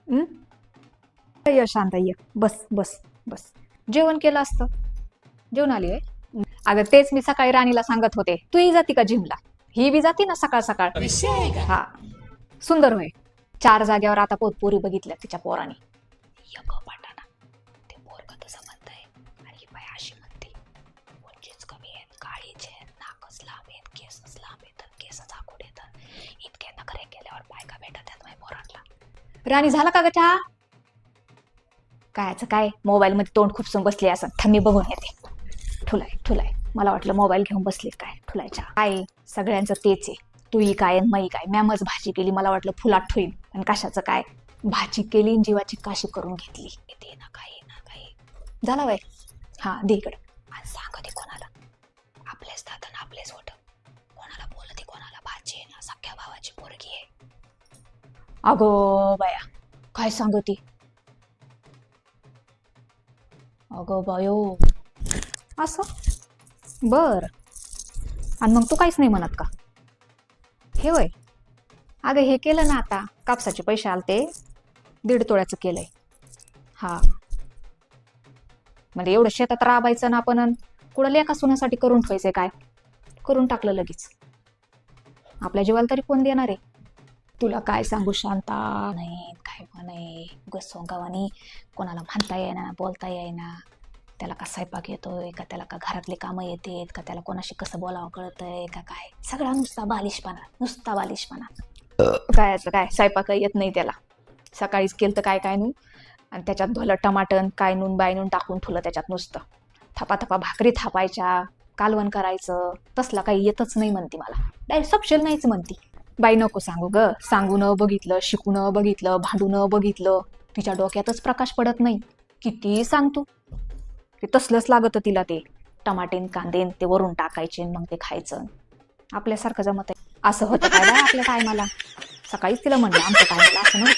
हं? ये शांत ये, बस बस बस. जेवण केलं असतं. जेवण आली आहे. अगं तेच मी सकाळी राणीला सांगत होते, तूही जाती का जिमला? ही बी जाती ना सकाळ सकाळ. हा, सुंदर होय. 4 जागेवर आता पोरी बघितल्या तिच्या पोराने. यग पाटाना, ते पोरग तसं म्हणतंय आणि ही बाई अशी म्हणते, उंचीच कमी आहेत, काळीच आहेत, नाकच लांब आहेत, केसच लांब आहेत, केस झाकून येतात. इतके नखरे केल्यावर बायका भेटत आहेत माझ्या पोरांना. राणी झाला का ग चहा? कायचं काय, मोबाईल मध्ये तोंड खुपसून बसली असं. थांबी बघून येते. ठुलाय मला वाटलं मोबाईल घेऊन बसली काय. ठुलायच्या काय, सगळ्यांचं तेच आहे. तुही काय मई काय. मॅमच भाजी केली, मला वाटलं फुलात ठुईन. आणि कशाचं काय, भाजी केली आणि जीवाची काशी करून घेतली. ते ना काही झाला बाय. हा दे इकडं. आणि सांग ते कोणाला, आपलेच दादा ना आपलेच होत. कोणाला बोलते कोणाला, भाजी आहे ना, सख्या भावाची पोरगी आहे. अगो बाया, काय सांगती. अगं बायो, असं बर. आणि मग तू काहीच नाही म्हणत का? हे वय, अगं हे केलं ना आता, कापसाचे पैसे आलते, 1.5 तोळ्याचं केलंय. हा, म्हणजे एवढं शेतात राबायचं ना आपण, कुठं लेखा सुनासाठी करून ठेवायचंय काय? करून टाकलं लगेच. आपल्या जीवाला तरी कोण देणार आहे? तुला काय सांगू शांता, नाही काय म्हणे गसोंगावानी, कोणाला म्हणता येईना, बोलता येईना. त्याला का स्वयंपाक येतोय का, त्याला का घरातले कामं येतात का, त्याला कोणाशी कसं बोलावं कळतंय का, काय सगळा नुसता बालिशपणा. कायचं काय, स्वयंपाक येत नाही त्याला. सकाळीच केलं तर काय नू, आणि त्याच्यात भलं टमाटन काय नून बायनून टाकून ठुलं त्याच्यात नुसतं. थपा भाकरी थापायच्या, कालवण करायचं, तसला काही येतच नाही म्हणती मला. डायरेक्ट सपशेल नाहीच म्हणती. बाई नको सांगू ग, सांगून बघितलं, शिकून बघितलं, भांडून बघितलं, तिच्या डोक्यातच प्रकाश पडत नाही. किती सांग तू, ते तसलंच लागत तिला. ते टमाटेन कांदेन ते वरून टाकायचे, मग ते खायचं. आपल्यासारखं जमत आहे असं होतं काय बाय आपल्या टायमाला? सकाळीच तिला म्हणलं आमच्या टायमाला असं नव्हतं.